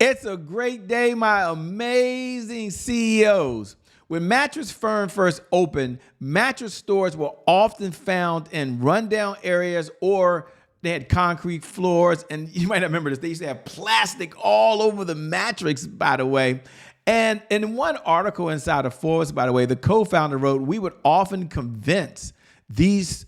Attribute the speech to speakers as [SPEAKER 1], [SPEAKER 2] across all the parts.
[SPEAKER 1] It's a great day, my amazing CEOs. When Mattress Firm first opened, mattress stores were often found in rundown areas or they had concrete floors. And you might not remember this. They used to have plastic all over the mattress, by the way. And in one article inside of Forbes, by the way, the co-founder wrote, we would often convince these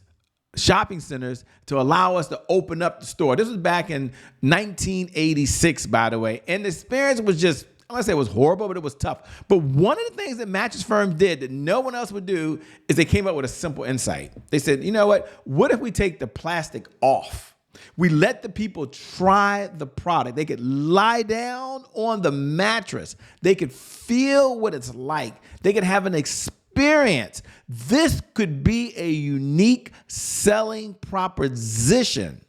[SPEAKER 1] shopping centers to allow us to open up the store. This was back in 1986, by the way. And the experience was just, I want to say it was horrible, but it was tough. But one of the things that Mattress Firm did that no one else would do is they came up with a simple insight. They said, you know what if we take the plastic off? We let the people try the product. They could lie down on the mattress. They could feel what it's like. They could have an experience. This could be a unique selling proposition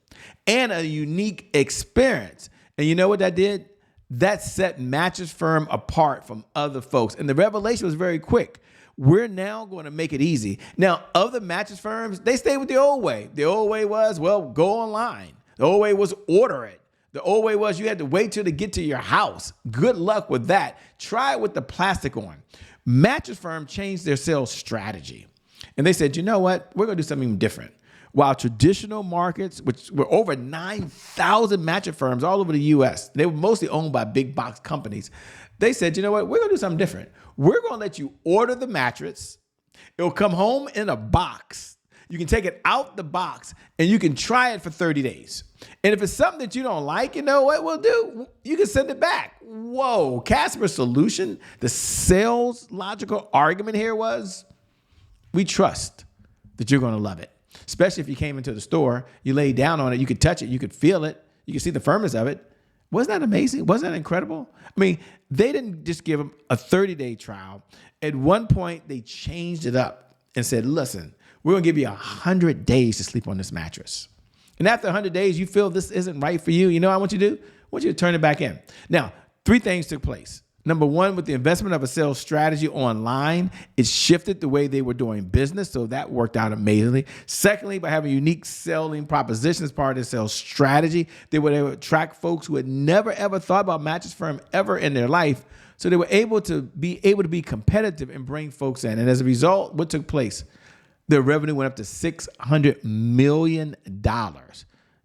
[SPEAKER 1] and a unique experience. And you know what that did? That set Mattress Firm apart from other folks. And the revelation was very quick. We're now going to make it easy. Now, other mattress firms, they stayed with the old way. The old way was, well, go online. The old way was order it. The old way was you had to wait till to get to your house. Good luck with that. Try it with the plastic on. Mattress Firm changed their sales strategy. And they said, you know what? We're going to do something different. While traditional markets, which were over 9,000 mattress firms all over the U.S., they were mostly owned by big box companies. They said, you know what? We're going to do something different. We're going to let you order the mattress. It'll come home in a box. You can take it out the box and you can try it for 30 days. And if it's something that you don't like, you know what we'll do? You can send it back. Whoa, Casper's solution, the sales logical argument here was, we trust that you're going to love it. Especially if you came into the store, you laid down on it, you could touch it, you could feel it, you could see the firmness of it. Wasn't that amazing? Wasn't that incredible? I mean, they didn't just give them a 30-day trial. At one point, they changed it up and said, listen, we're going to give you 100 days to sleep on this mattress. And after 100 days, you feel this isn't right for you. You know what I want you to do? I want you to turn it back in. Now, 3 things took place. Number one, with the investment of a sales strategy online, it shifted the way they were doing business. So that worked out amazingly. Secondly, by having unique selling propositions as part of their sales strategy, they were able to attract folks who had never, ever thought about Mattress Firm ever in their life. So they were able to be competitive and bring folks in. And as a result, what took place? Their revenue went up to $600 million.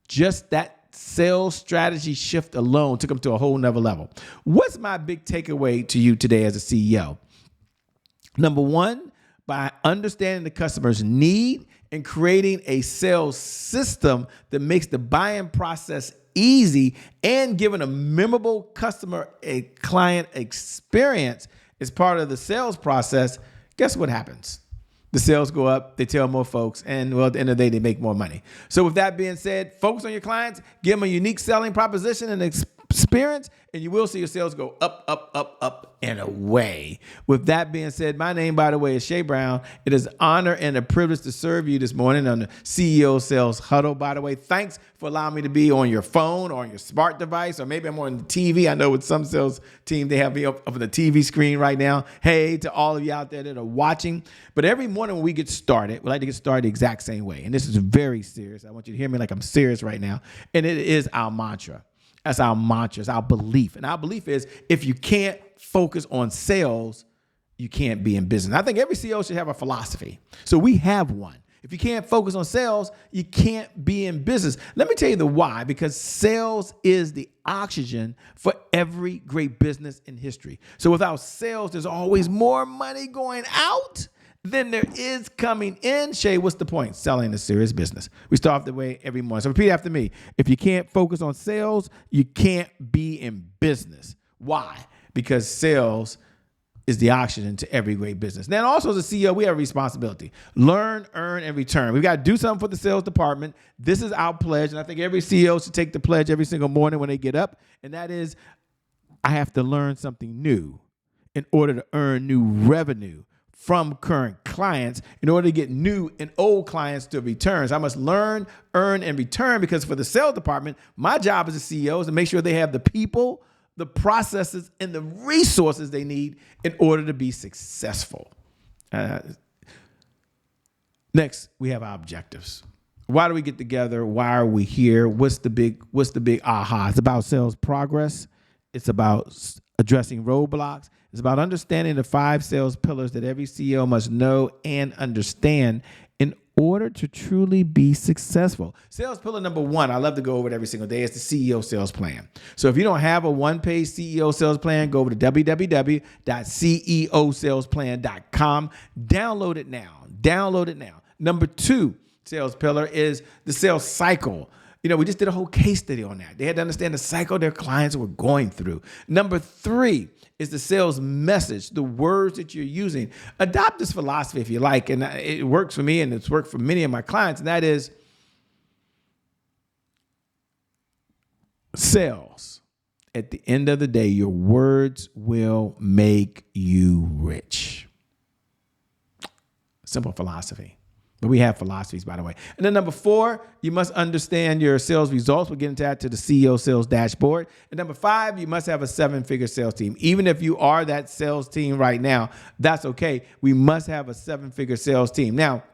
[SPEAKER 1] Just that sales strategy shift alone took them to a whole nother level. What's my big takeaway to you today as a CEO? Number one, by understanding the customer's need and creating a sales system that makes the buying process easy and giving a memorable customer a client experience as part of the sales process, guess what happens? The sales go up, they tell more folks, and well, at the end of the day, they make more money. So with that being said, focus on your clients, give them a unique selling proposition and experience, and you will see your sales go up, up, up, up, and away. With that being said, my name, by the way, is Shay Brown. It is an honor and a privilege to serve you this morning on the CEO Sales Huddle, by the way. Thanks for allowing me to be on your phone or on your smart device, or maybe I'm on the TV. I know with some sales team, they have me up on the TV screen right now. Hey, to all of you out there that are watching. But every morning when we get started, we like to get started the exact same way. And this is very serious. I want you to hear me like I'm serious right now. And it is our mantra. That's our mantra, it's our belief. And our belief is if you can't focus on sales, you can't be in business. I think every CEO should have a philosophy. So we have one. If you can't focus on sales, you can't be in business. Let me tell you the why, because sales is the oxygen for every great business in history. So without sales, there's always more money going out than there is coming in. Shay, what's the point? Selling is serious business. We start off the way every morning. So repeat after me. If you can't focus on sales, you can't be in business. Why? Because sales is the oxygen to every great business. Now, also as a CEO, we have a responsibility. Learn, earn, and return. We've got to do something for the sales department. This is our pledge, and I think every CEO should take the pledge every single morning when they get up, and that is, I have to learn something new in order to earn new revenue from current clients in order to get new and old clients to returns. I must learn, earn, and return, because for the sales department, my job as a CEO is to make sure they have the people, the processes, and the resources they need in order to be successful. Next, we have our objectives. Why do we get together? Why are we here? What's the big aha? It's about sales progress. It's about addressing roadblocks. It's about understanding the 5 sales pillars that every CEO must know and understand in order to truly be successful. Sales pillar number 1, I love to go over it every single day, is the CEO sales plan. So if you don't have a one-page CEO sales plan, go over to www.ceosalesplan.com. Download it now. Download it now. Number 2 sales pillar is the sales cycle. We just did a whole case study on that. They had to understand the cycle their clients were going through. Number 3 is the sales message, the words that you're using. Adopt this philosophy if you like, and it works for me and it's worked for many of my clients, and that is sales. At the end of the day, your words will make you rich. Simple philosophy. But we have philosophies, by the way. And then number 4, you must understand your sales results. We'll get into that to the CEO sales dashboard. And number 5, you must have a 7-figure sales team. Even if you are that sales team right now, that's okay. We must have a 7-figure sales team. Now,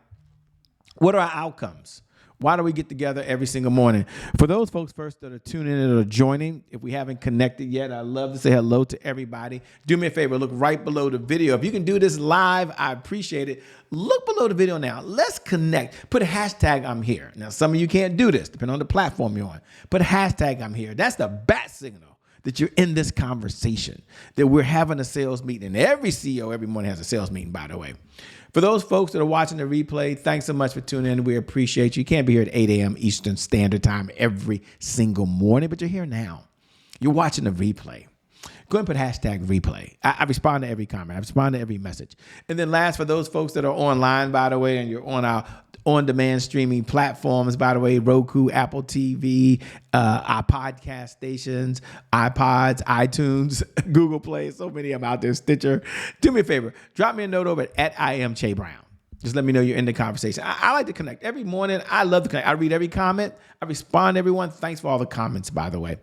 [SPEAKER 1] what are our outcomes? Why do we get together every single morning? For those folks first that are tuning in or joining, if we haven't connected yet, I'd love to say hello to everybody. Do me a favor, look right below the video. If you can do this live, I appreciate it. Look below the video now. Let's connect. Put a hashtag I'm here. Now, some of you can't do this, depending on the platform you're on. Put a hashtag I'm here. That's the bat signal that you're in this conversation, that we're having a sales meeting. And every CEO every morning has a sales meeting, by the way. For those folks that are watching the replay, thanks so much for tuning in. We appreciate you. You can't be here at 8 a.m. Eastern Standard Time every single morning, but you're here now. You're watching the replay. Go ahead and put hashtag replay. I respond to every comment. I respond to every message. And then last, for those folks that are online, by the way, and you're on our on-demand streaming platforms, by the way, Roku, Apple TV, our podcast stations, iPods, iTunes, Google Play, so many of them out there, Stitcher. Do me a favor. Drop me a note over at I am Che Brown. Just let me know you're in the conversation. I like to connect. Every morning, I love to connect. I read every comment. I respond to everyone. Thanks for all the comments, by the way.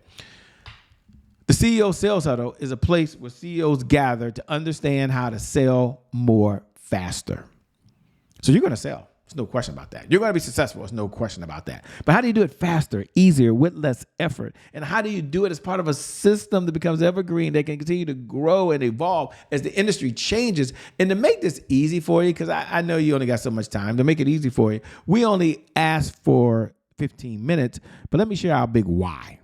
[SPEAKER 1] The CEO Sales Huddle is a place where CEOs gather to understand how to sell more faster. So you're going to sell. There's no question about that. You're going to be successful. There's no question about that. But how do you do it faster, easier, with less effort? And how do you do it as part of a system that becomes evergreen, that can continue to grow and evolve as the industry changes? And to make this easy for you, because I know you only got so much time, to make it easy for you, we only ask for 15 minutes. But let me share our big why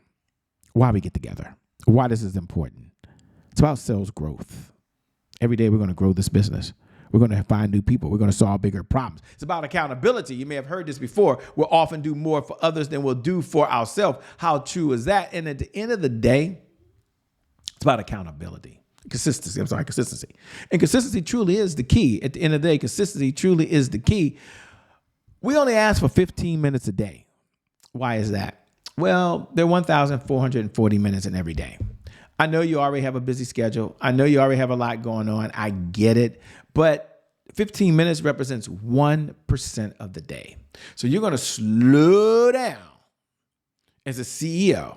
[SPEAKER 1] we get together, why this is important. It's about sales growth. Every day we're going to grow this business. We're going to find new people. We're going to solve bigger problems. It's about accountability. You may have heard this before. We'll often do more for others than we'll do for ourselves. How true is that? And at the end of the day, it's about accountability. Consistency. And consistency truly is the key. At the end of the day, consistency truly is the key. We only ask for 15 minutes a day. Why is that? Well, there are 1,440 minutes in every day. I know you already have a busy schedule. I know you already have a lot going on. I get it. But 15 minutes represents 1% of the day. So you're going to slow down as a CEO.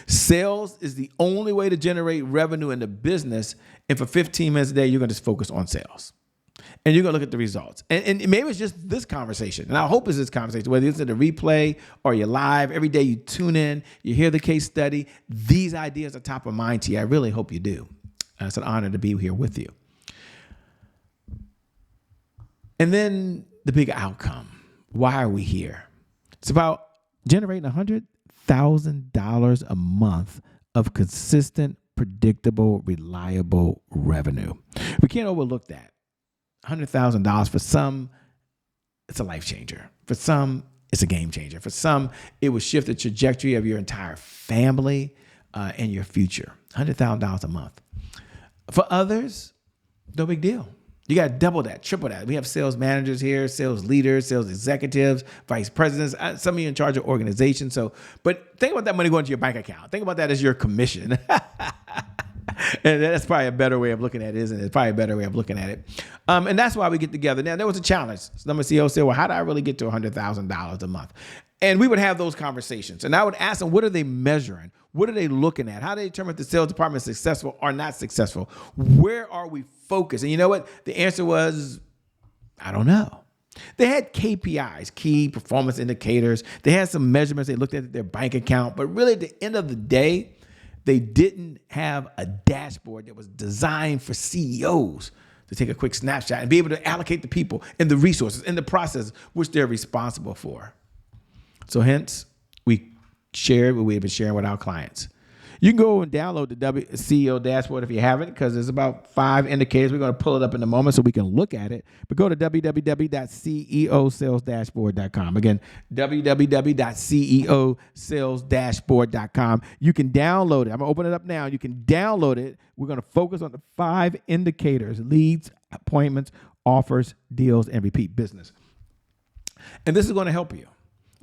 [SPEAKER 1] Sales is the only way to generate revenue in the business. And for 15 minutes a day, you're going to just focus on sales. And you're going to look at the results. And maybe it's just this conversation. And I hope it's this conversation, whether it's in the replay or you're live. Every day you tune in, you hear the case study. These ideas are top of mind to you. I really hope you do. It's an honor to be here with you. And then the big outcome. Why are we here? It's about generating $100,000 a month of consistent, predictable, reliable revenue. We can't overlook that. $100,000 for some, it's a life changer. For some, it's a game changer. For some, it will shift the trajectory of your entire family and your future. $100,000 a month. For others, no big deal. You got to double that, triple that. We have sales managers here, sales leaders, sales executives, vice presidents, some of you in charge of organizations. But think about that money going to your bank account. Think about that as your commission. And that's probably a better way of looking at it, isn't it? It's probably a better way of looking at it. And that's why we get together. Now, there was a challenge. Some CEOs said, well, how do I really get to $100,000 a month? And we would have those conversations. And I would ask them, what are they measuring? What are they looking at? How do they determine if the sales department is successful or not successful? Where are we focused? And you know what? The answer was, I don't know. They had KPIs, key performance indicators. They had some measurements. They looked at their bank account. But really, at the end of the day, They didn't have a dashboard that was designed for CEOs to take a quick snapshot and be able to allocate the people and the resources and the processes which they're responsible for. So hence, we shared what we've been sharing with our clients. You can go and download the CEO dashboard if you haven't, because there's about 5 indicators. We're going to pull it up in a moment so we can look at it. But go to www.ceosalesdashboard.com. Again, www.ceosalesdashboard.com. You can download it. I'm going to open it up now. You can download it. We're going to focus on the 5 indicators: leads, appointments, offers, deals, and repeat business. And this is going to help you.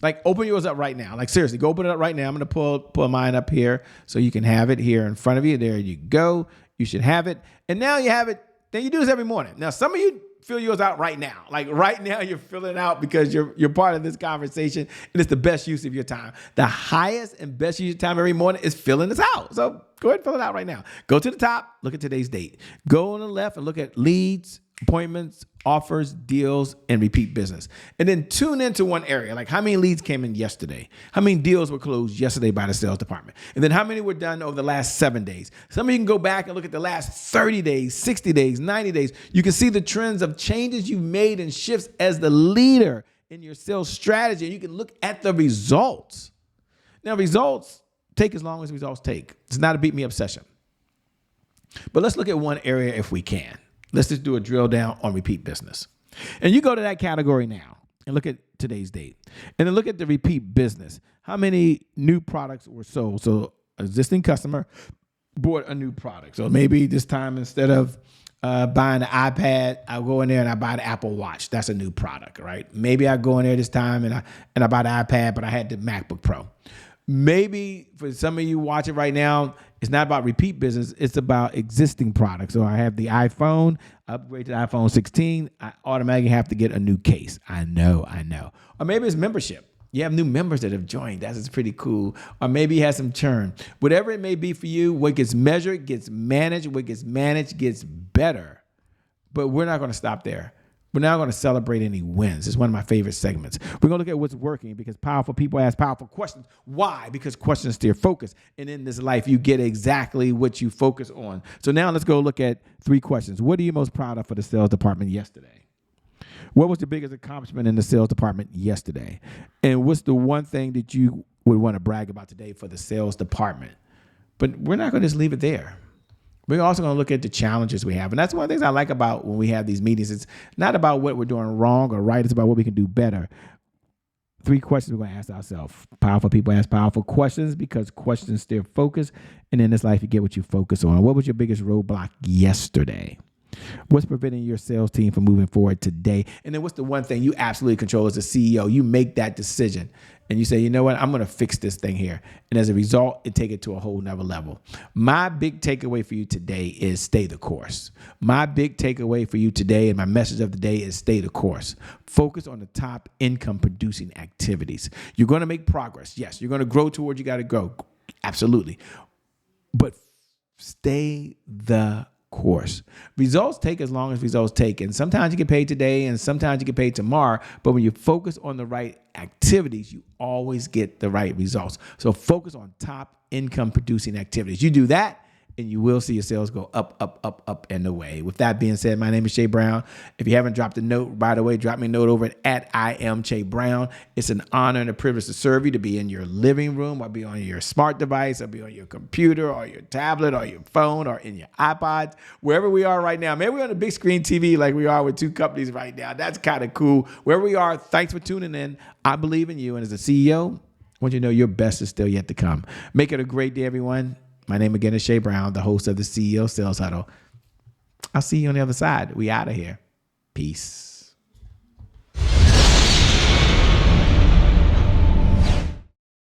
[SPEAKER 1] Like, open yours up right now. Like, seriously, go open it up right now. I'm going to pull mine up here so you can have it here in front of you. There you go. You should have it. And now you have it. Then you do this every morning. Now, some of you fill yours out right now. Like, right now, you're filling it out because you're part of this conversation, and it's the best use of your time. The highest and best use of time every morning is filling this out. So go ahead and fill it out right now. Go to the top. Look at today's date. Go on the left and look at leads, appointments, offers, deals, and repeat business. And then tune into one area, like how many leads came in yesterday? How many deals were closed yesterday by the sales department? And then how many were done over the last 7 days? Some of you can go back and look at the last 30 days, 60 days, 90 days. You can see the trends of changes you made and shifts as the leader in your sales strategy. And you can look at the results. Now, results take as long as results take. It's not a beat me up session. But let's look at one area if we can. Let's just do a drill down on repeat business. And you go to that category now and look at today's date. And then look at the repeat business. How many new products were sold? So existing customer bought a new product. So maybe this time, instead of buying an iPad, I'll go in there and I buy the Apple Watch. That's a new product, right? Maybe I go in there this time and I buy the iPad, but I had the MacBook Pro. Maybe for some of you watching right now, it's not about repeat business. It's about existing products. So I have the iPhone, upgrade to the iPhone 16. I automatically have to get a new case. I know. Or maybe it's membership. You have new members that have joined. That's pretty cool. Or maybe you have some churn. Whatever it may be for you, what gets measured gets managed. What gets managed gets better. But we're not going to stop there. We're now going to celebrate any wins. It's one of my favorite segments. We're going to look at what's working, because powerful people ask powerful questions. Why? Because questions steer focus. And in this life, you get exactly what you focus on. So now let's go look at 3 questions. What are you most proud of for the sales department yesterday? What was the biggest accomplishment in the sales department yesterday? And what's the one thing that you would want to brag about today for the sales department? But we're not going to just leave it there. We're also going to look at the challenges we have. And that's one of the things I like about when we have these meetings. It's not about what we're doing wrong or right. It's about what we can do better. 3 questions we're going to ask ourselves. Powerful people ask powerful questions because questions steer focus. And in this life, you get what you focus on. What was your biggest roadblock yesterday? What's preventing your sales team from moving forward today? And then what's the one thing you absolutely control as a CEO? You make that decision and you say, you know what, I'm going to fix this thing here. And as a result, it take it to a whole nother level. My big takeaway for you today is stay the course. My big takeaway for you today and my message of the day is stay the course. Focus on the top income producing activities. You're going to make progress. Yes, you're going to grow toward you got to go. Absolutely. But stay the course. Results take as long as results take. And sometimes you get paid today and sometimes you get paid tomorrow. But when you focus on the right activities, you always get the right results. So focus on top income producing activities. You do that and you will see your sales go up, up, up, up and away. With that being said, my name is Shay Brown. If you haven't dropped a note, by the way, drop me a note over at I am Shay Brown. It's an honor and a privilege to serve you, to be in your living room or be on your smart device or be on your computer or your tablet or your phone or in your iPods, wherever we are right now. Maybe we're on a big screen TV like we are with 2 companies right now. That's kind of cool. Wherever we are, thanks for tuning in. I believe in you. And as a CEO, I want you to know your best is still yet to come. Make it a great day, everyone. My name again is Shay Brown, the host of the CEO Sales Huddle. I'll see you on the other side. We out of here. Peace.